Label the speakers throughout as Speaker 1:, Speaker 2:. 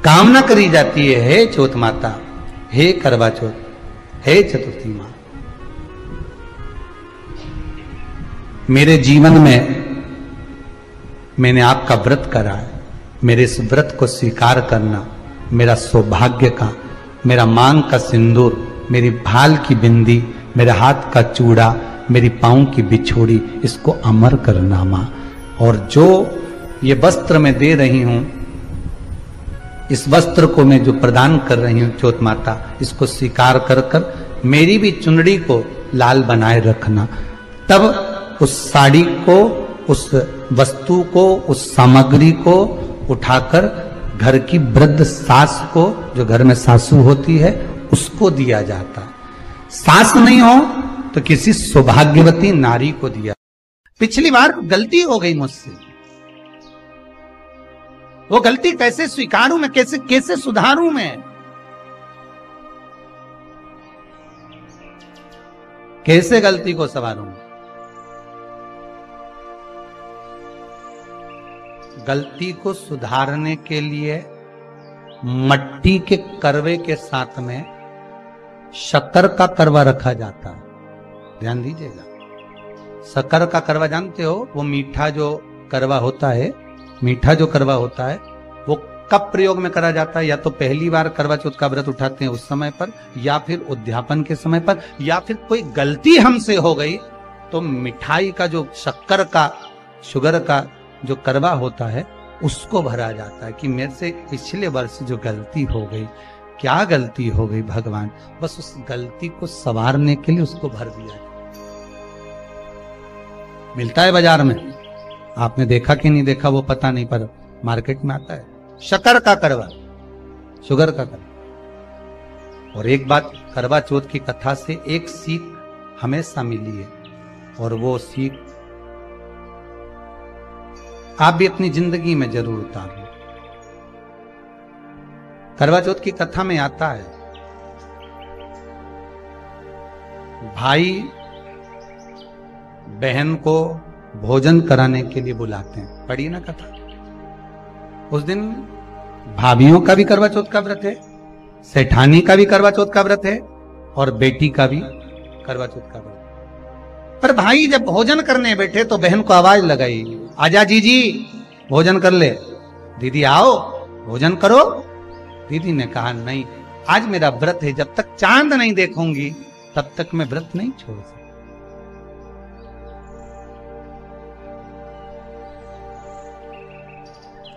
Speaker 1: कामना करी जाती है, हे चौथ माता, हे करवा चौथ, हे चतुर्थी मां, मेरे जीवन में मैंने आपका व्रत करा है, मेरे इस व्रत को स्वीकार करना, मेरा सौभाग्य का, मेरा मांग का सिंदूर, मेरी भाल की बिंदी, मेरे हाथ का चूड़ा, मेरी पांव की बिछोड़ी, इसको अमर करना मां। और जो ये वस्त्र मैं दे रही हूं, इस वस्त्र को मैं जो प्रदान कर रही हूं चौथ माता, इसको स्वीकार कर कर मेरी भी चुनड़ी को लाल बनाए रखना। तब उस साड़ी को, उस वस्तु को, उस सामग्री को उठाकर घर की वृद्ध सास को, जो घर में सासू होती है, उसको दिया जाता है। सास नहीं हो तो किसी सौभाग्यवती नारी को दिया। पिछली बार गलती हो गई मुझसे, वो गलती कैसे स्वीकारूं मैं, कैसे कैसे सुधारूं मैं, कैसे गलती को संवारूं। गलती को सुधारने के लिए मट्टी के करवे के साथ में शक्कर का करवा रखा जाता है। ध्यान दीजिएगा, शक्कर का करवा जानते हो, वो मीठा जो करवा होता है, मीठा जो करवा होता है, वो कब प्रयोग में करा जाता है? या तो पहली बार करवा चौथ का व्रत उठाते हैं उस समय पर, या फिर उद्यापन के समय पर, या फिर कोई गलती हमसे हो गई तो मिठाई का जो शक्कर का, शुगर का जो करवा होता है, उसको भरा जाता है कि मेरे से पिछले वर्ष जो गलती हो गई, क्या गलती हो गई भगवान, बस उस गलती को संवारने के लिए उसको भर दिया जाए। मिलता है बाजार में, आपने देखा कि नहीं देखा वो पता नहीं, पर मार्केट में आता है शक्कर का करवा, शुगर का करवा। और एक बात, करवा चौथ की कथा से एक सीख हमेशा मिली है, और वो सीख आप भी अपनी जिंदगी में जरूर उतार लो। करवा चौथ की कथा में आता है, भाई बहन को भोजन कराने के लिए बुलाते हैं, पढ़िए ना कथा। उस दिन भाभियों का भी करवा चौथ का व्रत है, सेठानी का भी करवा चौथ का व्रत है, और बेटी का भी करवा चौथ का व्रत। पर भाई जब भोजन करने बैठे तो बहन को आवाज लगाई, आजा जीजी भोजन कर ले। दीदी आओ भोजन करो। दीदी ने कहा नहीं, आज मेरा व्रत है, जब तक चांद नहीं देखूंगी तब तक मैं व्रत नहीं छोड़ सकती।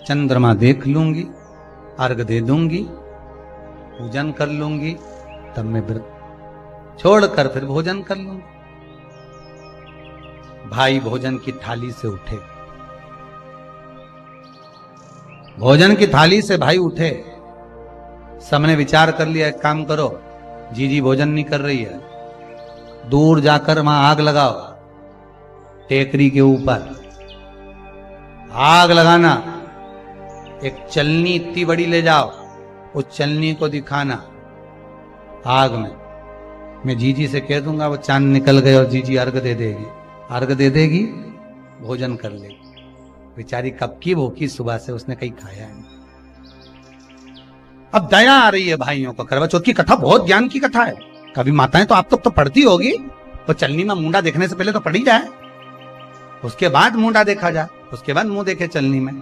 Speaker 1: चंद्रमा देख लूंगी, अर्घ दे दूंगी, पूजन कर लूंगी, तब मैं व्रत छोड़कर फिर भोजन कर लूंगी। भाई भोजन की थाली से उठे, भोजन की थाली से भाई उठे। सबने विचार कर लिया, एक काम करो, जीजी भोजन नहीं कर रही है, दूर जाकर वहां आग लगाओ, टेकरी के ऊपर आग लगाना, एक चलनी इतनी बड़ी ले जाओ, उस चलनी को दिखाना आग में। मैं जीजी से कह दूंगा, वो चांद निकल गए और जीजी अर्घ दे देगी, अर्घ दे देगी, भोजन कर लेगी। बेचारी कब की भूखी, सुबह से उसने कहीं खाया नहीं। अब दया आ रही है भाइयों को। करवा चौथ की कथा बहुत ज्ञान की कथा है, कभी माताएं तो आप तो पढ़ती होगी। तो चलनी में मुंडा देखने से पहले तो पढ़ी जाए, उसके बाद मुंडा देखा जाए, उसके बाद मुंह देखे चलनी में,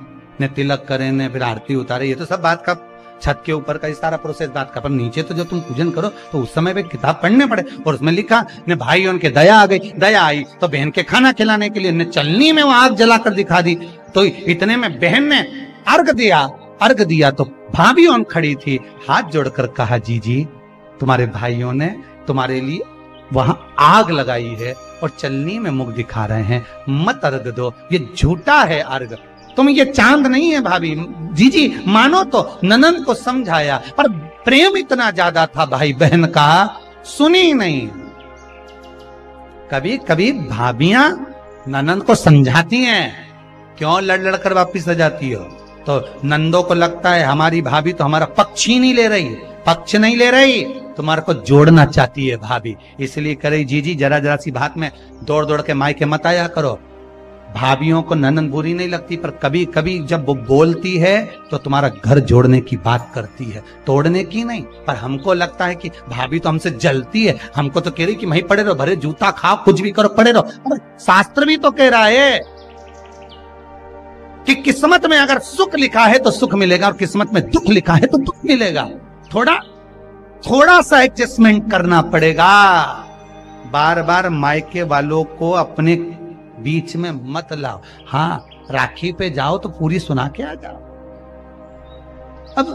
Speaker 1: ने तिलक करे, ने फिर आरती उतारे। ये तो सब बात का छत के ऊपर का ये सारा प्रोसेस बात का, पर नीचे तो जब तुम पूजन करो तो उस समय पे किताब पढ़ने पड़े। और उसमें लिखा ने भाई उनके दया आ गई, दया आई तो बहन के खाना खिलाने के लिए ने चलनी में वो आग जलाकर दिखा दी। तो इतने में बहन ने अर्घ दिया, अर्घ दिया तो भाभी खड़ी थी, हाथ जोड़कर कहा, जीजी तुम्हारे भाइयों ने तुम्हारे लिए वहां आग लगाई है और चलनी में मुख दिखा रहे हैं, मत अर्घ दो, ये झूठा है अर्घ, तुम ये चांद नहीं है भाभी। जीजी मानो तो ननंद को समझाया, पर प्रेम इतना ज्यादा था भाई बहन का, सुनी नहीं। कभी कभी भाभियां ननंद को समझाती हैं, क्यों लड़ लड़ कर वापिस आ जाती हो। तो नंदों को लगता है हमारी भाभी तो हमारा पक्ष ही नहीं ले रही, पक्ष नहीं ले रही, तुम्हारे को जोड़ना चाहती है भाभी, इसलिए करे जीजी जरा जरा सी बात में दौड़ दौड़ के मायके मत आया करो, भाभीयों को ननद बुरी नहीं लगती, पर कभी कभी जब वो बोलती है तो तुम्हारा घर जोड़ने की बात करती है, तोड़ने की नहीं। पर हमको लगता है कि भाभी तो हमसे जलती है, हमको तो कह रही कि वहीं पड़े रहो, भरे जूता खाओ, कुछ भी करो, पड़े रहो। अरे शास्त्र भी तो कह रहा है कि किस्मत में अगर सुख लिखा है तो सुख मिलेगा, और किस्मत में दुख लिखा है तो दुख मिलेगा। थोड़ा सा एडजस्टमेंट करना पड़ेगा। बार बार मायके वालों को अपने बीच में मत लाओ। हाँ, राखी पे जाओ तो पूरी सुना के आ जाओ। अब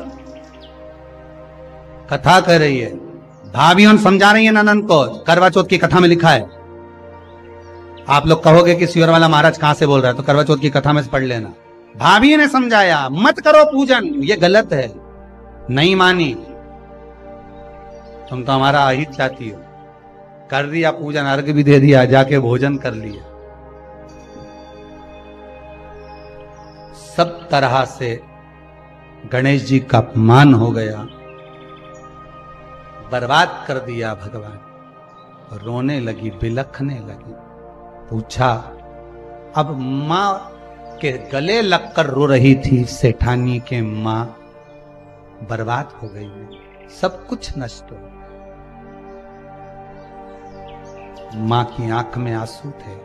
Speaker 1: कथा कर रही है, भाभियों समझा रही है ननन को, करवा चौथ की कथा में लिखा है। आप लोग कहोगे कि सियोर वाला महाराज कहां से बोल रहा है, तो करवा चौथ की कथा में से पढ़ लेना। भाभी ने समझाया मत करो पूजन, ये गलत है। नहीं मानी, तुम तो हमारा अहित चाहती हो। कर दिया पूजन, अर्घ भी दे दिया, जाके भोजन कर लिया। सब तरह से गणेश जी का अपमान हो गया, बर्बाद कर दिया भगवान। रोने लगी, बिलखने लगी। पूछा, अब मां के गले लगकर रो रही थी सेठानी के मां, बर्बाद हो गई, सब कुछ नष्ट हो। मां की आंख में आंसू थे।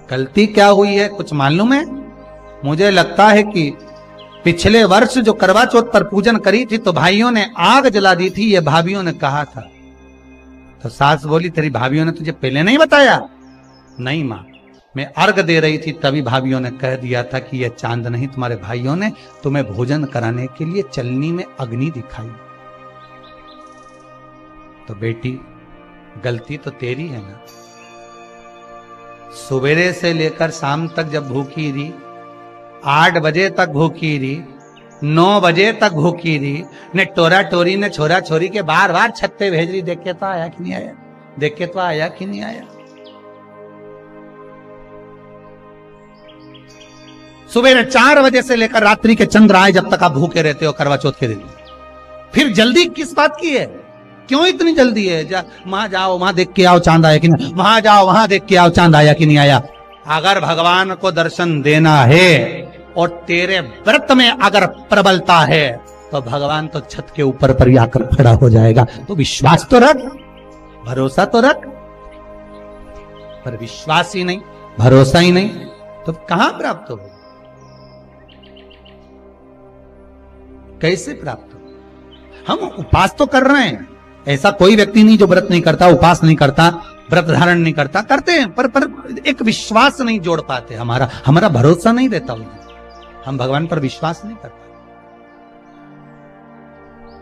Speaker 1: गलती क्या हुई है कुछ मालूम है? मुझे लगता है कि पिछले वर्ष जो करवा चौथ पर पूजन करी थी तो भाइयों ने आग जला दी थी, ये भाभियों ने कहा था। तो सास बोली, तेरी भाभियों ने तुझे पहले नहीं बताया? नहीं मां, मैं अर्घ दे रही थी तभी भाभियों ने कह दिया था कि यह चांद नहीं, तुम्हारे भाइयों ने तुम्हें भोजन कराने के लिए चलनी में अग्नि दिखाई। तो बेटी, गलती तो तेरी है ना। सवेरे से लेकर शाम तक जब भूखी रही, 8 बजे तक भूखी रही, 9 बजे तक भूखी रही, ने टोरा टोरी ने छोरा छोरी के बार बार छत पे भेज रही, देख के तो आया कि नहीं आया, देख के तो आया कि नहीं आया। सुबह 4 बजे से लेकर रात्रि के चंद्र आए जब तक आप भूखे रहते हो करवा चौथ के दिन। फिर जल्दी किस बात की है? क्यों इतनी जल्दी है? वहां जाओ, वहां देख के आओ चांद आया कि नहीं, वहां जाओ, वहां देख के आओ चांद आया कि नहीं आया। अगर भगवान को दर्शन देना है और तेरे व्रत में अगर प्रबलता है तो भगवान तो छत के ऊपर पर आकर खड़ा हो जाएगा। तो विश्वास तो रख, भरोसा तो रख। पर विश्वास ही नहीं, भरोसा ही नहीं, तो कहां प्राप्त हो? कैसे प्राप्त हो? हम उपास तो कर रहे हैं, ऐसा कोई व्यक्ति नहीं जो व्रत नहीं करता, उपास नहीं करता, व्रत धारण नहीं करता, करते हैं, पर एक विश्वास नहीं जोड़ पाते। हमारा भरोसा नहीं रहता उन्हें, हम भगवान पर विश्वास नहीं करते।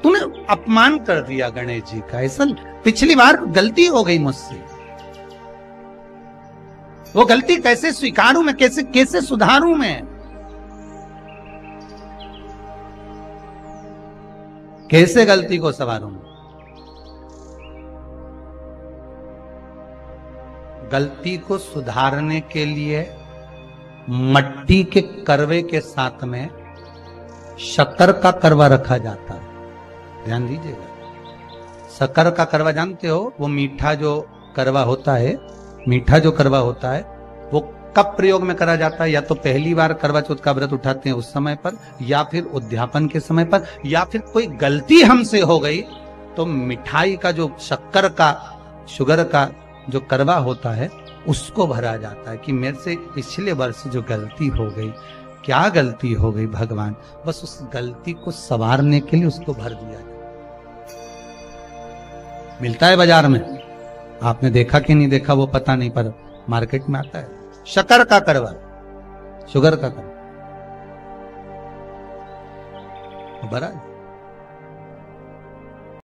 Speaker 1: तूने अपमान कर दिया गणेश जी का। ऐसा पिछली बार गलती हो गई मुझसे, वो गलती कैसे स्वीकारूं मैं, कैसे सुधारूं मैं, कैसे गलती को संवारूं? गलती को सुधारने के लिए मट्टी के करवे के साथ में शक्कर का करवा रखा जाता है। ध्यान दीजिएगा, शक्कर का करवा जानते हो, वो मीठा जो करवा होता है, मीठा जो करवा होता है वो कब प्रयोग में करा जाता है? या तो पहली बार करवा चौथ का व्रत उठाते हैं उस समय पर, या फिर उद्यापन के समय पर, या फिर कोई गलती हमसे हो गई तो मिठाई का जो शक्कर का, शुगर का जो करवा होता है उसको भरा जाता है कि मेरे से पिछले वर्ष जो गलती हो गई, क्या गलती हो गई भगवान, बस उस गलती को संवारने के लिए उसको भर दिया जाए। मिलता है बाजार में, आपने देखा कि नहीं देखा वो पता नहीं, पर मार्केट में आता है शक्कर का करवा, शुगर का करवा भरा।